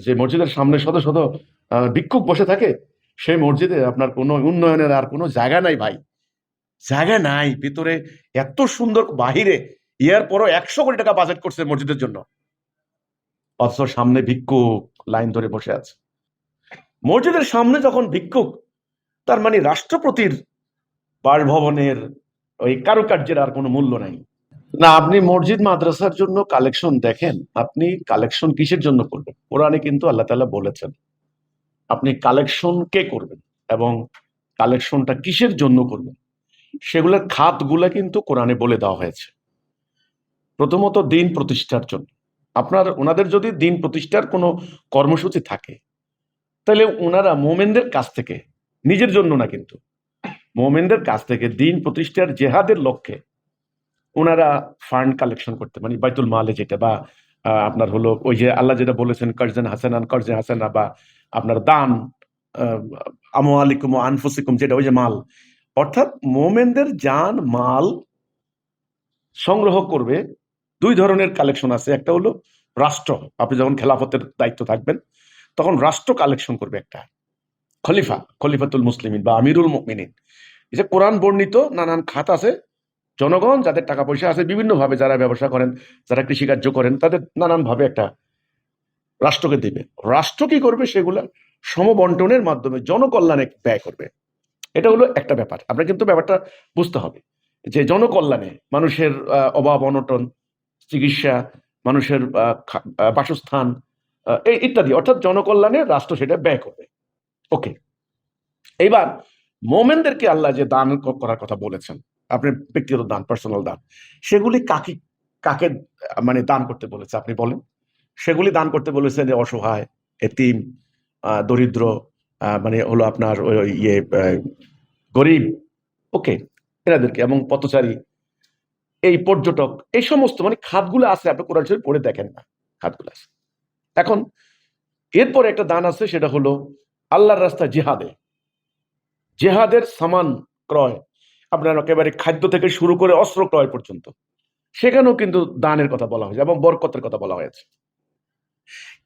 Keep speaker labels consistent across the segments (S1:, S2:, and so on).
S1: যে মসজিদের সামনে শত শত ভিক্ষুক বসে থাকে, সেই মসজিদে আপনার কোনো উন্নয়নের আর কোনো জায়গা নাই ভাই, জায়গা নাই ভিতরে। এত সুন্দর বাহিরে, ইয়ার পরও 100 কোটি টাকা বাজেট করছে মসজিদের জন্য, অথচ সামনে ভিক্ষুক লাইন ধরে বসে আছে। মসজিদের সামনে যখন ভিক্ষুক, তার মানে রাষ্ট্রপতির বাসভবনের ওই কারুকার্যের আর কোনো মূল্য নাই। না, আপনি মসজিদ মাদ্রাসার জন্য কালেকশন দেখেন, আপনি কালেকশন কিসের জন্য করবেন? কোরআনে কিন্তু আল্লাহ তাআলা বলেছেন আপনি কালেকশন কে করবেন এবং কালেকশনটা কিসের জন্য করবেন, সেগুলোর খাতগুলা কিন্তু কোরআনে বলে দেওয়া হয়েছে। প্রথমত দিন প্রতিষ্ঠার জন্য। ওনাদের যদি দিন প্রতিষ্ঠার কোনো কর্মসূচি থাকে, তাহলে ওনারা মোমেনদের কাছ থেকে, নিজের জন্য না কিন্তু, মোমেনদের কাছ থেকে দিন প্রতিষ্ঠার জেহাদের লক্ষ্যে ওনারা ফান্ড কালেকশন করতে, মানে বাইতুল মালে যেটা, বা আপনার হলো ওই যে আল্লাহ যেটা বলেছেন কারজান হাসানান কারজে হাসানা, বা আপনার দান, আমওয়ালিকুম ওয়া আনফুসিকুম, যেটা ওই যে মাল, অর্থাৎ মোমেনদের জান মাল সংগ্রহ করবে। দুই ধরনের কালেকশন আছে, একটা হলো রাষ্ট্র, আপনি যখন খেলাফতের দায়িত্ব থাকবেন তখন রাষ্ট্র কালেকশন করবে, একটা খলিফাতুল মুসলিমিন বা আমিরুল মুমিনিন। এই যে কোরআন বর্ণিত নানান খাত আছে, জনগণ যাদের টাকা পয়সা আছে বিভিন্ন ভাবে, যারা ব্যবসা করেন, যারা কৃষিকার্য করেন, তাদের নানান ভাবে একটা রাষ্ট্রকে দিবে। রাষ্ট্র কি করবে? সেগুলা সমবন্টনের মাধ্যমে জনকল্যাণে ব্যয় করবে। এটা হলো একটা ব্যাপার, আপনার কিন্তু ব্যাপারটা বুঝতে হবে যে জনকল্যাণে, মানুষের অভাব অনটন, চিকিৎসা, মানুষের বাসস্থান, এই ইত্যাদি, অর্থাৎ জনকল্যাণে রাষ্ট্র সেটা ব্যয় করবে। ওকে, এইবার মোমেনদেরকে আল্লাহ যে দান করার কথা বলেছেন, আপনার ব্যক্তিগত দান, পার্সোনাল দান, সেগুলি কাকে কাকে মানে দান করতে বলেছে আপনি বলেন? সেগুলি দান করতে বলেছেন যে অসহায়, এতিম, দরিদ্র, মানে হলো আপনার ইয়ে গরিব, ওকে, এনাদেরকে, এবং পথচারী, এই পর্যটক, এই সমস্ত মানে খাতগুলো আছে, আপনি কোরআন শরীফ পড়ে দেখেন না, খাতগুলো আছে। এখন এরপরে একটা দান আছে, সেটা হলো আল্লাহর রাস্তায় জেহাদের সামান ক্রয়, আপনার একেবারে খাদ্য থেকে শুরু করে অস্ত্র ক্রয় পর্যন্ত, সেখানেও কিন্তু দানের কথা বলা হয়েছে এবং বরকতের কথা বলা হয়েছে।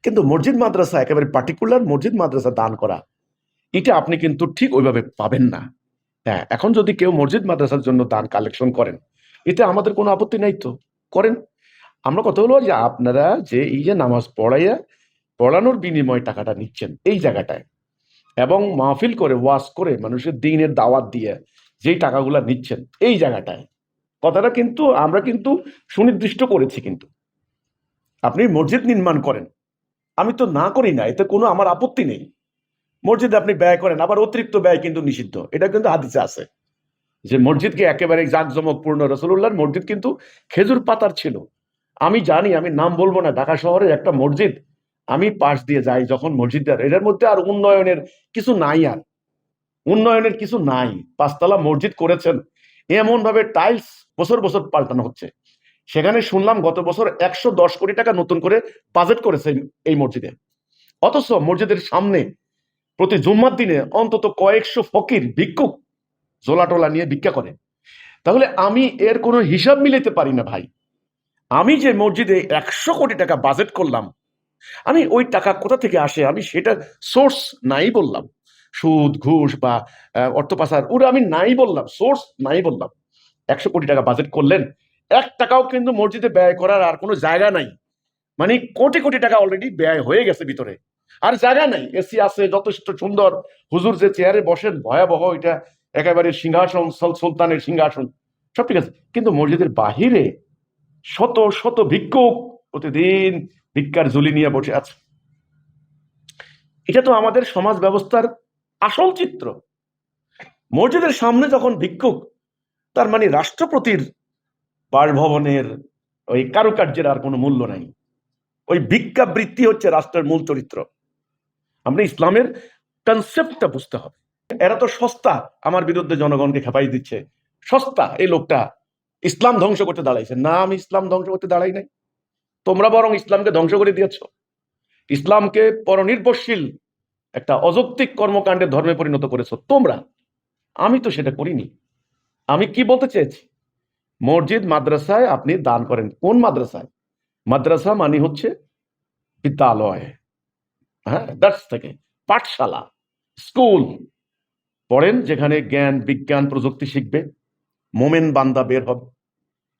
S1: কিন্তু মসজিদ মাদ্রাসা, একেবারে পার্টিকুলার মসজিদ মাদ্রাসা দান করা, এটা আপনি কিন্তু ঠিক ওইভাবে পাবেন না। হ্যাঁ, এখন যদি কেউ মসজিদ মাদ্রাসার জন্য দান কালেকশন করেন, এতে আমাদের কোনো আপত্তি নাই, তো করেন। আমরা কথা হলো যে আপনারা যে এই যে নামাজ পড়ানোর বিনিময়ে টাকাটা নিচ্ছেন এই জায়গাটায়, এবং মাহফিল করে ওয়াজ করে মানুষের দ্বীনের দাওয়াত দিয়ে যেই টাকাগুলা নিচ্ছেন এই জায়গাটায়, কথাটা কিন্তু আমরা কিন্তু সুনির্দিষ্ট করেছি। কিন্তু আপনি মসজিদ নির্মাণ করেন, আমি তো না করি না, এতে কোনো আমার আপত্তি নেই। মসজিদে আপনি ব্যয় করেন, আবার অতিরিক্ত ব্যয় কিন্তু নিষিদ্ধ, এটা কিন্তু হাদিসে আছে যে মসজিদকে একেবারে জাঁকজমকপূর্ণ, রাসূলুল্লাহর মসজিদ কিন্তু খেজুর পাতার ছিল। আমি জানি, আমি নাম বলবো না, ঢাকা শহরের একটা মসজিদ, আমি পাশ দিয়ে যাই যখন, মসজিদটার এটার মধ্যে আর উন্নয়নের কিছু নাই, আর উন্নয়নের কিছু নাই। 5 তলা মসজিদ করেছেন, এমন ভাবে টাইলস বছর বছর পাল্টানো হচ্ছে। সেখানে শুনলাম গত বছর 110 কোটি টাকা নতুন করে বাজেট করেছে এই মসজিদে, অথচ মসজিদের সামনে প্রতি জুম্মার দিনে অন্তত কয়েকশো ফকির ভিক্ষুক ঝোলা টোলা নিয়ে ভিক্ষা করে। তাহলে আমি এর কোনো হিসাব মিলাতে পারি না ভাই। আমি যে মসজিদে 100 কোটি টাকা বাজেট করলাম, আমি ওই টাকা কোথা থেকে আসে, আমি সেটা সোর্স নাই বললাম। সুদ ঘুষ বা অর্থ পাচার, ওরা আমি নাই বললাম, সোর্স নাই বললাম। 100 কোটি টাকা বাজেট করলেন, 1 টাকাও কিন্তু মসজিদে ব্যয় করার আর কোনো জায়গা নাই। মানে কোটি কোটি টাকা অলরেডি ব্যয় হয়ে গেছে ভিতরে, আর জায়গা নাই। এসি আছে যথেষ্ট সুন্দর, হুজুর যে চেয়ারে বসেন ভয়াবহ, এটা একেবারে সিংহাসন, সুলতানের সিংহাসন, সব ঠিক আছে। কিন্তু মসজিদের বাহিরে শত শত ভিক্ষুক প্রতিদিন ভিক্ষার ঝুলি নিয়ে বসে আছে। এটা তো আমাদের সমাজ ব্যবস্থার আসল চিত্র। মসজিদের সামনে যখন ভিক্ষুক, তার মানে রাষ্ট্রপতির বাসভবনের ওই কারুকার্যের আর কোনো মূল্য নাই। ওই ভিক্ষাবৃত্তি হচ্ছে রাষ্ট্রের মূল চরিত্র। আমরা ইসলামের কনসেপ্টটা বুঝতে হবে। এরা তো সস্তা, আমার বিরুদ্ধে জনগণকে খেপাই দিচ্ছে, সস্তা এই লোকটা ইসলাম ধ্বংস করতে দাঁড়াইছে। না, আমি ইসলাম ধ্বংস করতে দাঁড়াই নাই, তোমরা বরং ইসলামকে ধ্বংস করে দিয়েছ। ইসলামকে পরনির্ভরশীল একটা অযৌক্তিক কর্মকাণ্ডের ধর্মে পরিণত করেছো তোমরা, আমি তো সেটা করিনি। আমি কি বলতে চেয়েছি, মসজিদ মাদ্রাসায় আপনি দান করেন, কোন মাদ্রাসায়? মাদ্রাসা মানে হচ্ছে বিদ্যালয়, হ্যাঁ, দার্স থেকে, পাঠশালা, স্কুল পড়েন, যেখানে জ্ঞান বিজ্ঞান প্রযুক্তি শিখবে, মোমেন বান্দা বের হবে,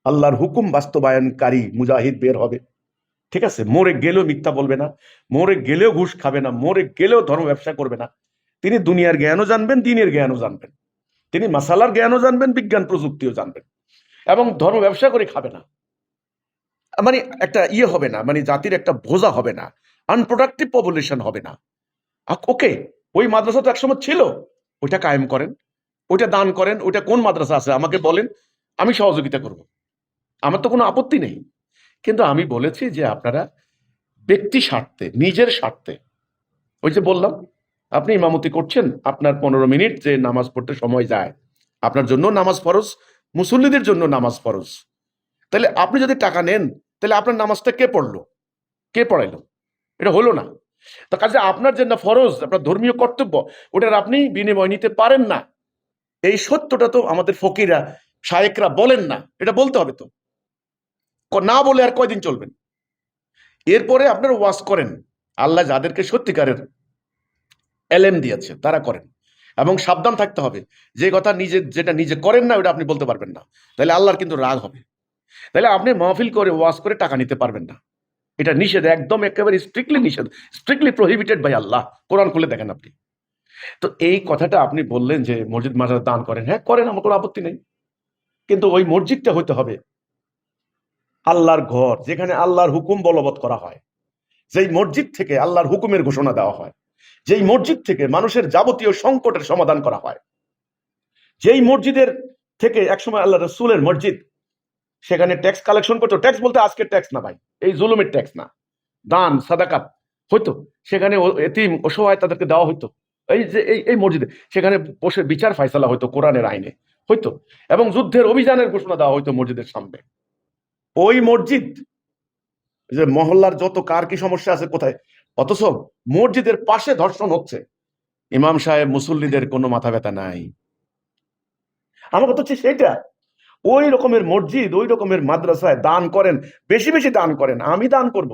S1: আল্লাহর হুকুম বাস্তবায়নকারী মুজাহিদ বের হবে। ঠিক আছে, মরে গেলেও মিথ্যা বলবে না, মরে গেলেও ঘুষ খাবে না, মরে গেলেও ধর্ম ব্যবসা করবে না। তিনি দুনিয়ার জ্ঞানও জানবেন, দিনের জ্ঞানও জানবেন, তিনি মাসালার জ্ঞানও জানবেন, বিজ্ঞান প্রযুক্তিও জানবেন, এবং ধর্ম ব্যবসা করে খাবে না। মানে একটা ইয়ে হবে না, মানে জাতির একটা বোঝা হবে না, আনপ্রোডাক্টিভ পপুলেশন হবে না। ওকে, ওই মাদ্রাসা তো একসময় ছিল, ওইটা কায়েম করেন, ওইটা দান করেন। ওইটা কোন মাদ্রাসা আছে আমাকে বলেন, আমি সহযোগিতা করব, আমার তো কোনো আপত্তি নেই। কিন্তু আমি বলেছি যে আপনারা ব্যক্তি স্বার্থে, নিজের স্বার্থে, ওই যে বললাম, আপনি ইমামতি করছেন, আপনার 15 মিনিট যে নামাজ পড়তে সময় যায়, আপনার জন্য নামাজ ফরজ, মুসল্লিদের জন্য নামাজ ফরজ। তাহলে আপনি যদি টাকা নেন, তাহলে আপনার নামাজটা কে পড়লো, কে পড়াইলো? এটা হলো না। তো কাজে আপনার যে না ফরজ, আপনার ধর্মীয় কর্তব্য, ওটার আপনি বিনিময় নিতে পারেন না। এই সত্যটা তো আমাদের ফকিরা শায়েকরা বলেন না, এটা বলতে হবে তো। না বলে আর কয়দিন চলবেন? এরপরে আপনার ওয়াজ করেন, আল্লাহ যাদেরকে সত্যিকারের এলেম দিয়েছে তারা করেন, এবং সাবধান থাকতে হবে, যে কথা নিজে যেটা নিজে করেন না ওটা আপনি বলতে পারবেন না, তাহলে আল্লাহর কিন্তু রাগ হবে। তাহলে আপনি মাহফিল করে ওয়াজ করে টাকা নিতে পারবেন না, এটা নিষেধ, একদম একেবারে স্ট্রিক্টলি নিষেধ, স্ট্রিক্টলি প্রহিবিটেড বাই আল্লাহ। কোরআন খুলে দেখেন আপনি। তো এই কথাটা আপনি বললেন যে মসজিদ মাদ্রাসা দান করেন, হ্যাঁ করেন, আমার কোনো আপত্তি নেই। কিন্তু ওই মসজিদটা হইতে হবে আল্লাহর ঘর, যেখানে আল্লাহর হুকুম বলবৎ করা হয়, যেই মসজিদ থেকে আল্লাহর হুকুমের ঘোষণা দেওয়া হয়, যেই মসজিদ থেকে মানুষের যাবতীয় সংকটের সমাধান করা হয়, যেই মসজিদের থেকে একসময় আল্লাহ রসুলের মসজিদ, সেখানে ট্যাক্স কালেকশন করতো। ট্যাক্স বলতে আজকের ট্যাক্স না ভাই, এই জুলুমের ট্যাক্স না, দান সাদাকাত হইতো, সেখানে এতিম অসহায় তাদেরকে দেওয়া হইতো। এই যে এই মসজিদে, সেখানে বসে বিচার ফাইসালা হইতো কোরআনের আইনে হইতো, এবং যুদ্ধের অভিযানের ঘোষণা দেওয়া হইতো মসজিদের সামনে। ওই মসজিদ, যে মহল্লার যত কার কি সমস্যা আছে কোথায়, অথচ মসজিদের পাশে ধর্ষণ হচ্ছে, ইমাম সাহেব মুসল্লিদের কোনো মাথা ব্যথা নাই। আমার কথা হচ্ছে সেটা, ওই রকমের মসজিদ, ওই রকমের মাদ্রাসায় দান করেন, বেশি বেশি দান করেন, আমি দান করব।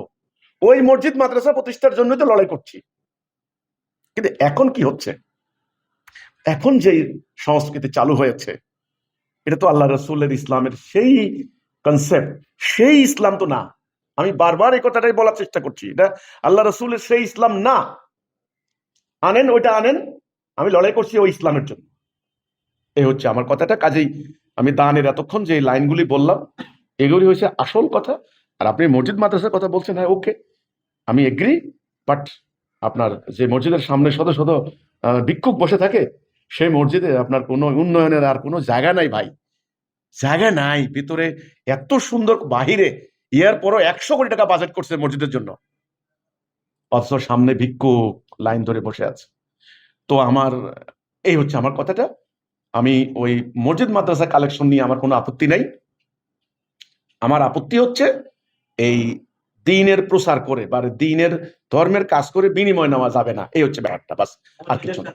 S1: ওই মসজিদ মাদ্রাসা প্রতিষ্ঠার জন্যই তো লড়াই করছি। কিন্তু এখন কি হচ্ছে, এখন যে সংস্কৃতি চালু হয়েছে, এটা তো আল্লাহ রসুলের ইসলামের সেই কনসেপ্ট, সেই ইসলাম তো না। আমি বারবার এই কথাটাই বলার চেষ্টা করছি, এটা আল্লাহ রসুলের সেই ইসলাম না। আনেন ওইটা আনেন, আমি লড়াই করছি ওই ইসলামের জন্য। এই হচ্ছে আমার কথাটা। কাজেই আমি দানের এতক্ষণ যে লাইনগুলি বললাম, এগুলি হয়েছে আসল কথা। আর আপনি মসজিদ মাদ্রাসার কথা বলছেন, হ্যাঁ ওকে, আমি এগ্রি। বাট আপনার যে মসজিদের সামনে শত শত ভিক্ষুক বসে থাকে, সেই মসজিদে আপনার কোনো উন্নয়নের আর কোনো জায়গা নাই ভাই, জায়গা নাই ভিতরে। এত সুন্দর বাহিরে, ইয়ার পরও 100 কোটি টাকা বাজেট করছে মসজিদের জন্য, অথচ সামনে ভিক্ষুক লাইন ধরে বসে আছে। তো আমার এই হচ্ছে আমার কথাটা। আমি ওই মসজিদ মাদ্রাসা কালেকশন নিয়ে আমার কোনো আপত্তি নাই। আমার আপত্তি হচ্ছে এই দ্বীনের প্রচার করে বা দ্বীনের ধর্মের কাজ করে বিনিময় নেওয়া যাবে না, এই হচ্ছে ব্যাপারটা, বাস, আর কিছু না।